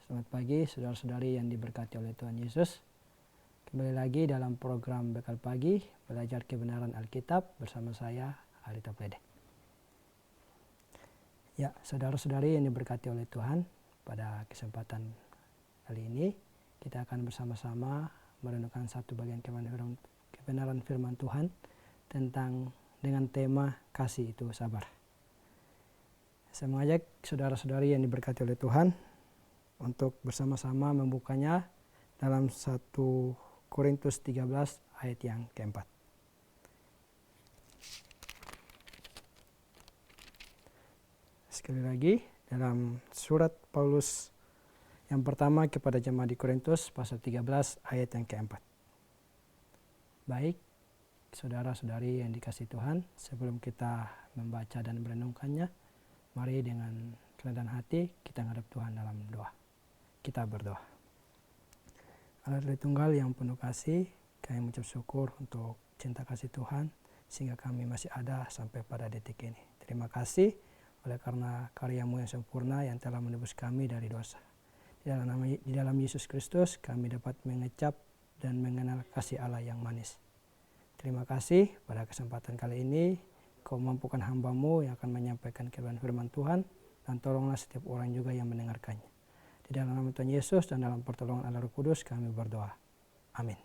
Selamat pagi saudara-saudari yang diberkati oleh Tuhan Yesus. Kembali lagi dalam program Bekal Pagi, belajar kebenaran Alkitab bersama saya, Arita Plede. Ya, saudara-saudari yang diberkati oleh Tuhan, pada kesempatan kali ini kita akan bersama-sama merenungkan satu bagian kebenaran firman Tuhan dengan tema kasih itu sabar. Saya mengajak saudara-saudari yang diberkati oleh Tuhan untuk bersama-sama membukanya dalam 1 Korintus 13 ayat yang keempat. Sekali lagi, dalam surat Paulus yang pertama kepada jemaat di Korintus pasal 13 ayat yang keempat. Baik, saudara-saudari yang dikasihi Tuhan, sebelum kita membaca dan merenungkannya, mari dengan kerendahan hati kita menghadap Tuhan dalam doa. Kita berdoa. Allah Tritunggal yang penuh kasih, kami mengucap syukur untuk cinta kasih Tuhan sehingga kami masih ada sampai pada detik ini. Terima kasih oleh karena karya-Mu yang sempurna yang telah menebus kami dari dosa. Di dalam Yesus Kristus kami dapat mengecap dan mengenal kasih Allah yang manis. Terima kasih pada kesempatan kali ini Kau mampukan hamba-Mu yang akan menyampaikan kebenaran firman Tuhan, dan tolonglah setiap orang juga yang mendengarkannya. Di dalam nama Tuhan Yesus dan dalam pertolongan Allah Roh Kudus kami berdoa. Amin.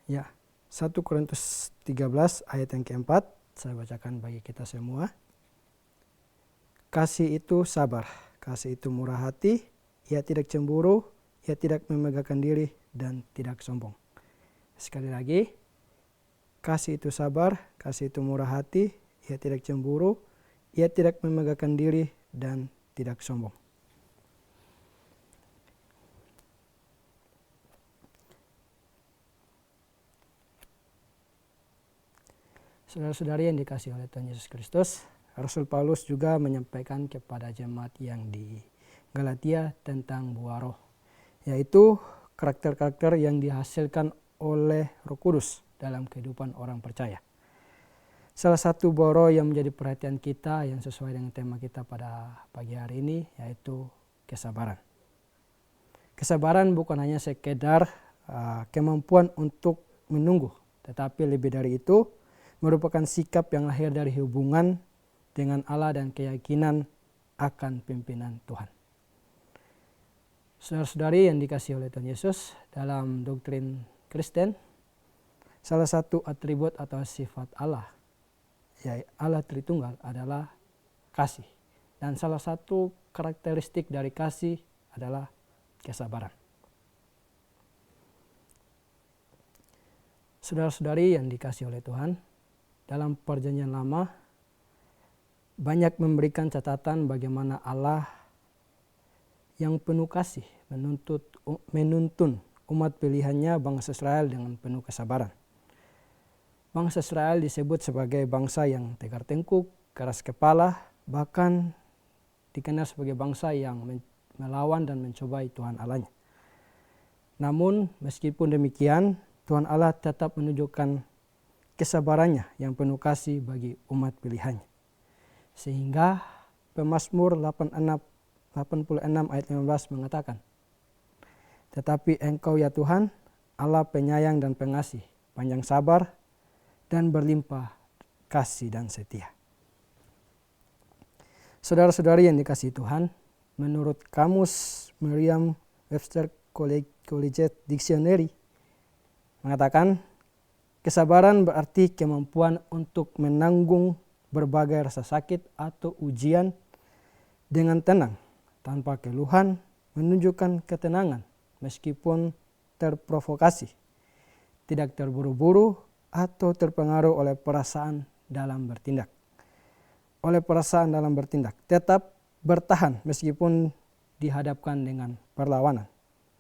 Ya, 1 Korintus 13 ayat yang keempat, saya bacakan bagi kita semua. Kasih itu sabar, kasih itu murah hati, ia tidak cemburu, ia tidak memegahkan diri dan tidak sombong. Sekali lagi, kasih itu sabar, kasih itu murah hati, ia tidak cemburu, ia tidak memegahkan diri dan tidak sombong. Saudara-saudari yang dikasihi oleh Tuhan Yesus Kristus, Rasul Paulus juga menyampaikan kepada jemaat yang di Galatia tentang buah roh, yaitu karakter-karakter yang dihasilkan oleh Roh Kudus dalam kehidupan orang percaya. Salah satu buah roh yang menjadi perhatian kita yang sesuai dengan tema kita pada pagi hari ini yaitu kesabaran. Kesabaran bukan hanya sekedar kemampuan untuk menunggu, tetapi lebih dari itu merupakan sikap yang lahir dari hubungan dengan Allah dan keyakinan akan pimpinan Tuhan. Saudara-saudari yang dikasihi oleh Tuhan Yesus, dalam doktrin Kristen, salah satu atribut atau sifat Allah, yaitu Allah Tritunggal, adalah kasih. Dan salah satu karakteristik dari kasih adalah kesabaran. Saudara-saudari yang dikasihi oleh Tuhan, dalam Perjanjian Lama banyak memberikan catatan bagaimana Allah yang penuh kasih menuntun umat pilihannya bangsa Israel dengan penuh kesabaran. Bangsa Israel disebut sebagai bangsa yang tegar tengkuk, keras kepala, bahkan dikenal sebagai bangsa yang melawan dan mencobai Tuhan Allahnya. Namun meskipun demikian, Tuhan Allah tetap menunjukkan kesabarannya yang penuh kasih bagi umat pilihannya. Sehingga Pemazmur 86 ayat 15 mengatakan, "Tetapi Engkau ya Tuhan, Allah penyayang dan pengasih, panjang sabar, dan berlimpah kasih dan setia." Saudara-saudari yang dikasihi Tuhan, menurut kamus Merriam-Webster Collegiate Dictionary mengatakan, kesabaran berarti kemampuan untuk menanggung berbagai rasa sakit atau ujian dengan tenang, tanpa keluhan, menunjukkan ketenangan meskipun terprovokasi, tidak terburu-buru atau terpengaruh oleh perasaan dalam bertindak. Tetap bertahan meskipun dihadapkan dengan perlawanan,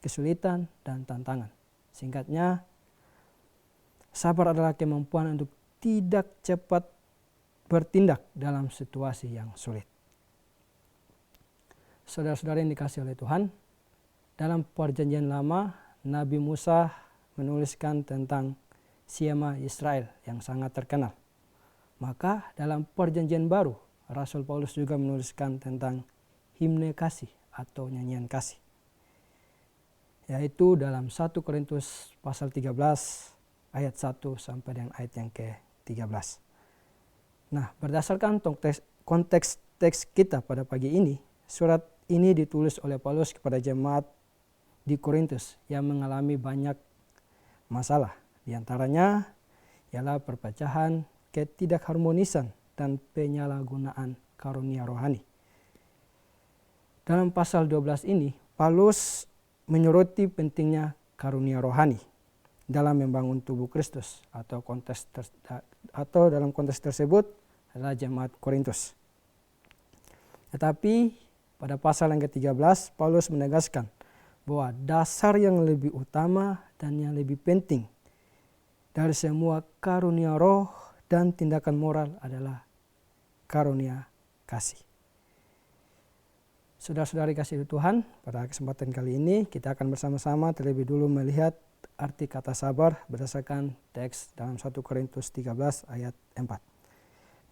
kesulitan, dan tantangan. Singkatnya, sabar adalah kemampuan untuk tidak cepat bertindak dalam situasi yang sulit. Saudara-saudara yang dikasihi oleh Tuhan, dalam Perjanjian Lama, Nabi Musa menuliskan tentang Shema Israel yang sangat terkenal. Maka dalam Perjanjian Baru, Rasul Paulus juga menuliskan tentang himne kasih atau nyanyian kasih. Yaitu dalam 1 Korintus pasal 13 ayat 1 sampai dengan ayat yang ke-13. Nah, berdasarkan konteks teks kita pada pagi ini, surat ini ditulis oleh Paulus kepada jemaat di Korintus yang mengalami banyak masalah. Di antaranya ialah perpecahan, ketidakharmonisan, dan penyalahgunaan karunia rohani. Dalam pasal 12 ini, Paulus menyoroti pentingnya karunia rohani dalam membangun tubuh Kristus atau dalam konteks tersebut adalah jemaat Korintus. Tetapi pada pasal yang ke-13, Paulus menegaskan bahwa dasar yang lebih utama dan yang lebih penting dari semua karunia roh dan tindakan moral adalah karunia kasih. Saudara-saudari kasih Tuhan, pada kesempatan kali ini kita akan bersama-sama terlebih dulu melihat arti kata sabar berdasarkan teks dalam 1 Korintus 13 ayat 4.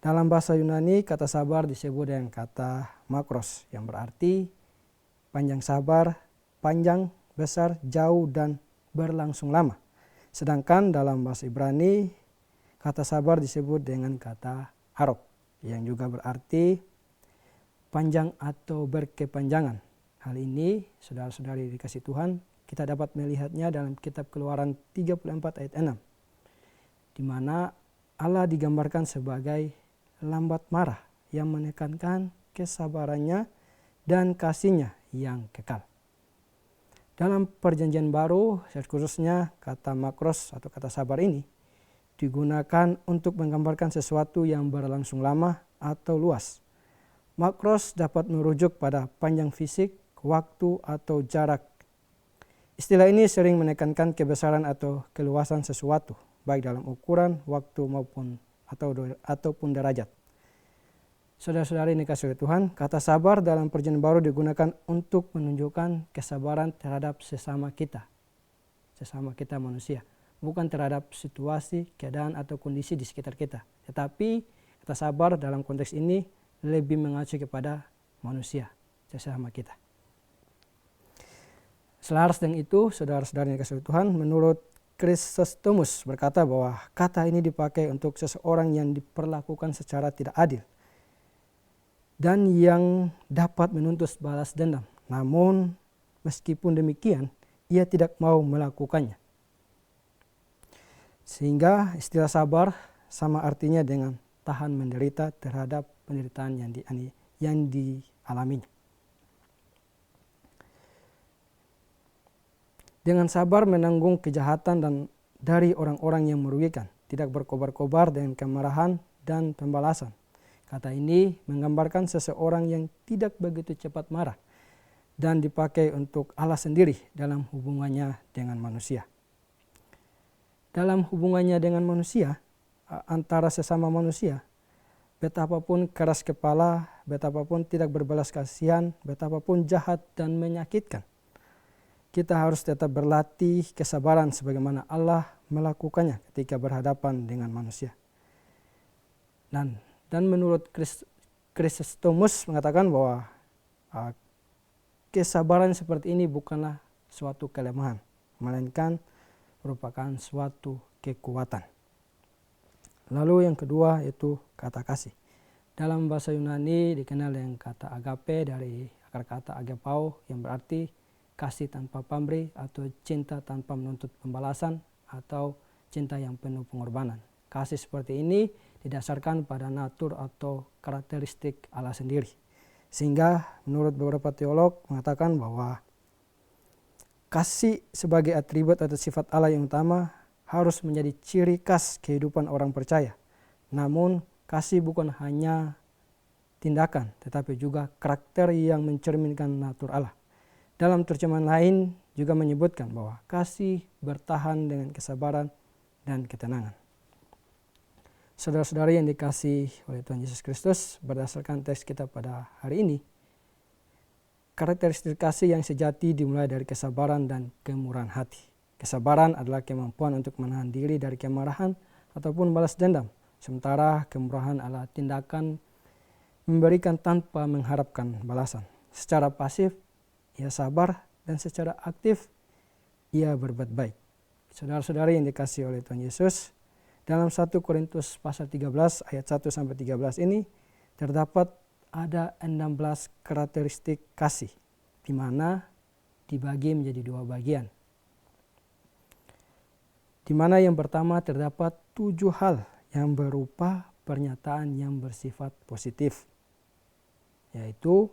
Dalam bahasa Yunani, kata sabar disebut dengan kata makros yang berarti panjang sabar, panjang, besar, jauh, dan berlangsung lama. Sedangkan dalam bahasa Ibrani, kata sabar disebut dengan kata arok yang juga berarti panjang atau berkepanjangan. Hal ini, saudara-saudari dikasih Tuhan, kita dapat melihatnya dalam kitab Keluaran 34 ayat 6. Di mana Allah digambarkan sebagai lambat marah yang menekankan kesabarannya dan kasihnya yang kekal. Dalam perjanjian baru, khususnya kata makros atau kata sabar ini digunakan untuk menggambarkan sesuatu yang berlangsung lama atau luas. Makros dapat merujuk pada panjang fisik, waktu, atau jarak. Istilah ini sering menekankan kebesaran atau keluasan sesuatu, baik dalam ukuran, waktu ataupun derajat. Saudara-saudari ini kasih Tuhan, kata sabar dalam perjanjian baru digunakan untuk menunjukkan kesabaran terhadap sesama kita manusia, bukan terhadap situasi, keadaan, atau kondisi di sekitar kita. Tetapi kata sabar dalam konteks ini lebih mengacu kepada manusia, sesama kita. Selaras dengan itu, saudara-saudari yang dikasihi Tuhan, menurut Chrysostomus berkata bahwa kata ini dipakai untuk seseorang yang diperlakukan secara tidak adil dan yang dapat menuntut balas dendam. Namun, meskipun demikian, ia tidak mau melakukannya. Sehingga istilah sabar sama artinya dengan tahan menderita terhadap penderitaan yang dialaminya. Dengan sabar menanggung kejahatan dan dari orang-orang yang merugikan, tidak berkobar-kobar dengan kemarahan dan pembalasan. Kata ini menggambarkan seseorang yang tidak begitu cepat marah dan dipakai untuk Allah sendiri dalam hubungannya dengan manusia. Dalam hubungannya dengan manusia, antara sesama manusia, betapapun keras kepala, betapapun tidak berbelas kasihan, betapapun jahat dan menyakitkan, kita harus tetap berlatih kesabaran sebagaimana Allah melakukannya ketika berhadapan dengan manusia. Dan menurut Chrysostomus mengatakan bahwa kesabaran seperti ini bukanlah suatu kelemahan, melainkan merupakan suatu kekuatan. Lalu yang kedua yaitu kata kasih. Dalam bahasa Yunani dikenal dengan kata agape dari akar kata agapao yang berarti kasih tanpa pamrih atau cinta tanpa menuntut pembalasan atau cinta yang penuh pengorbanan. Kasih seperti ini didasarkan pada natur atau karakteristik Allah sendiri. Sehingga menurut beberapa teolog mengatakan bahwa kasih sebagai atribut atau sifat Allah yang utama harus menjadi ciri khas kehidupan orang percaya. Namun kasih bukan hanya tindakan tetapi juga karakter yang mencerminkan natur Allah. Dalam terjemahan lain juga menyebutkan bahwa kasih bertahan dengan kesabaran dan ketenangan. Saudara-saudari yang dikasihi oleh Tuhan Yesus Kristus, berdasarkan teks kita pada hari ini, karakteristik kasih yang sejati dimulai dari kesabaran dan kemurahan hati. Kesabaran adalah kemampuan untuk menahan diri dari kemarahan ataupun balas dendam, sementara kemurahan adalah tindakan memberikan tanpa mengharapkan balasan. secara pasif ia sabar, dan secara aktif ia berbuat baik. Saudara-saudari yang dikasihi oleh Tuhan Yesus, dalam 1 Korintus pasal 13 ayat 1-13 ini terdapat ada 16 karakteristik kasih, di mana dibagi menjadi 2 bagian. Di mana yang pertama terdapat 7 hal yang berupa pernyataan yang bersifat positif, yaitu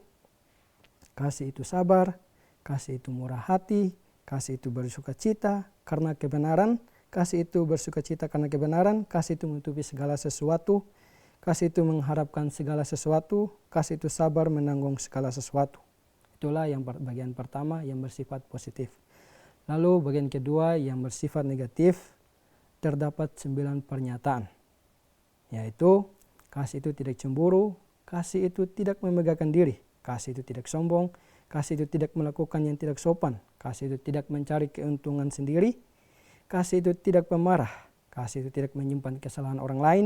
kasih itu sabar, kasih itu murah hati, kasih itu bersuka cita karena kebenaran, kasih itu bersuka cita karena kebenaran, kasih itu menutupi segala sesuatu, kasih itu mengharapkan segala sesuatu, kasih itu sabar menanggung segala sesuatu. Itulah yang bagian pertama yang bersifat positif. Lalu bagian kedua yang bersifat negatif, terdapat 9 pernyataan, yaitu kasih itu tidak cemburu, kasih itu tidak memegahkan diri, kasih itu tidak sombong, kasih itu tidak melakukan yang tidak sopan, kasih itu tidak mencari keuntungan sendiri, kasih itu tidak pemarah, kasih itu tidak menyimpan kesalahan orang lain,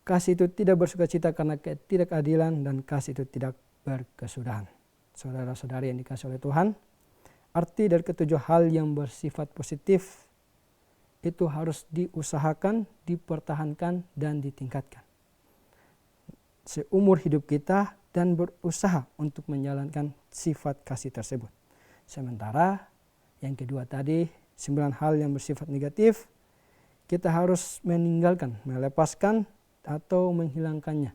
kasih itu tidak bersuka cita karena ketidakadilan, dan kasih itu tidak berkesudahan. Saudara-saudari yang dikasihi oleh Tuhan, arti dari ketujuh hal yang bersifat positif itu harus diusahakan, dipertahankan, dan ditingkatkan seumur hidup kita, dan berusaha untuk menjalankan sifat kasih tersebut. Sementara yang kedua tadi, 9 hal yang bersifat negatif, kita harus meninggalkan, melepaskan, atau menghilangkannya.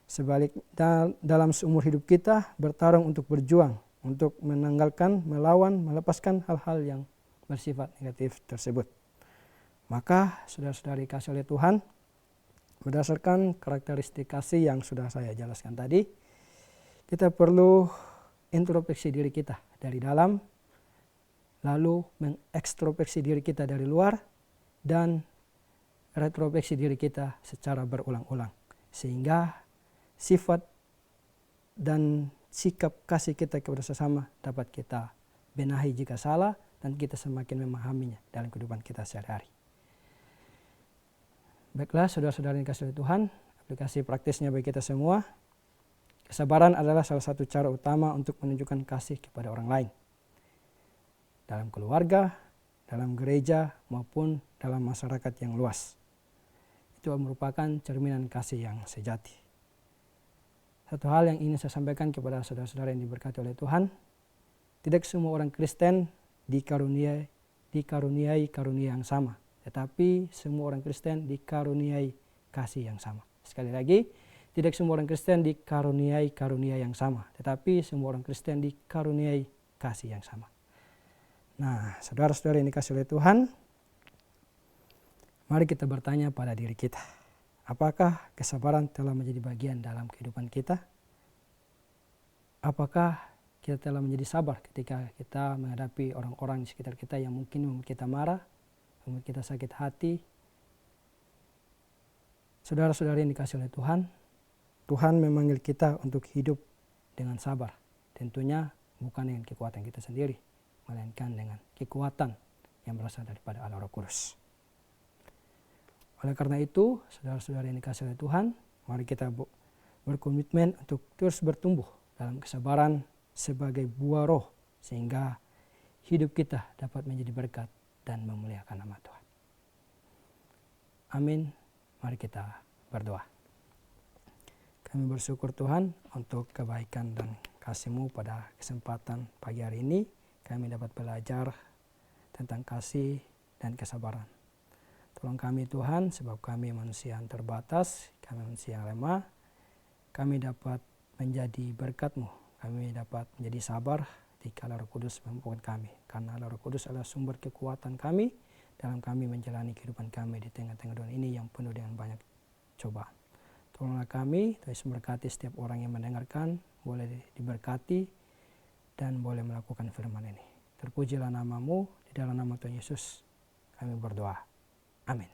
Sebaliknya dalam seumur hidup kita bertarung untuk berjuang, untuk menanggalkan, melawan, melepaskan hal-hal yang bersifat negatif tersebut. Maka saudara-saudari kasih oleh Tuhan, berdasarkan karakteristik kasih yang sudah saya jelaskan tadi, kita perlu introspeksi diri kita dari dalam, lalu mengekstrospeksi diri kita dari luar, dan retrospeksi diri kita secara berulang-ulang. Sehingga sifat dan sikap kasih kita kepada sesama dapat kita benahi jika salah, dan kita semakin memahaminya dalam kehidupan kita sehari-hari. Baiklah saudara-saudara yang dikasihi Tuhan, aplikasi praktisnya bagi kita semua. Kesabaran adalah salah satu cara utama untuk menunjukkan kasih kepada orang lain. Dalam keluarga, dalam gereja, maupun dalam masyarakat yang luas. Itu merupakan cerminan kasih yang sejati. Satu hal yang ingin saya sampaikan kepada saudara-saudara yang diberkati oleh Tuhan, tidak semua orang Kristen dikaruniai karunia yang sama, tetapi semua orang Kristen dikaruniai kasih yang sama. Sekali lagi, tidak semua orang Kristen dikaruniai karunia yang sama, tetapi semua orang Kristen dikaruniai kasih yang sama. Nah, saudara-saudara yang dikasihi oleh Tuhan, mari kita bertanya pada diri kita, apakah kesabaran telah menjadi bagian dalam kehidupan kita? Apakah kita telah menjadi sabar ketika kita menghadapi orang-orang di sekitar kita yang mungkin membuat kita marah, membuat kita sakit hati? Saudara-saudari yang dikasihi oleh Tuhan, Tuhan memanggil kita untuk hidup dengan sabar. Tentunya bukan dengan kekuatan kita sendiri, melainkan dengan kekuatan yang berasal daripada Allah Roh Kudus. Oleh karena itu, saudara-saudari yang dikasihi oleh Tuhan, mari kita berkomitmen untuk terus bertumbuh dalam kesabaran sebagai buah roh, sehingga hidup kita dapat menjadi berkat dan memuliakan nama Tuhan. Amin. Mari kita berdoa. Kami bersyukur Tuhan untuk kebaikan dan kasih-Mu pada kesempatan pagi hari ini. Kami dapat belajar tentang kasih dan kesabaran. Tolong kami Tuhan, sebab kami manusia yang terbatas, kami manusia yang lemah. Kami dapat menjadi berkat-Mu, kami dapat menjadi sabar ketika Roh Kudus memampukan kami. Karena Roh Kudus adalah sumber kekuatan kami dalam kami menjalani kehidupan kami di tengah-tengah dunia ini yang penuh dengan banyak cobaan. Tolonglah kami, Tuhan Yesus memberkati setiap orang yang mendengarkan, boleh diberkati dan boleh melakukan firman ini. Terpujilah nama-Mu, di dalam nama Tuhan Yesus kami berdoa. Amin.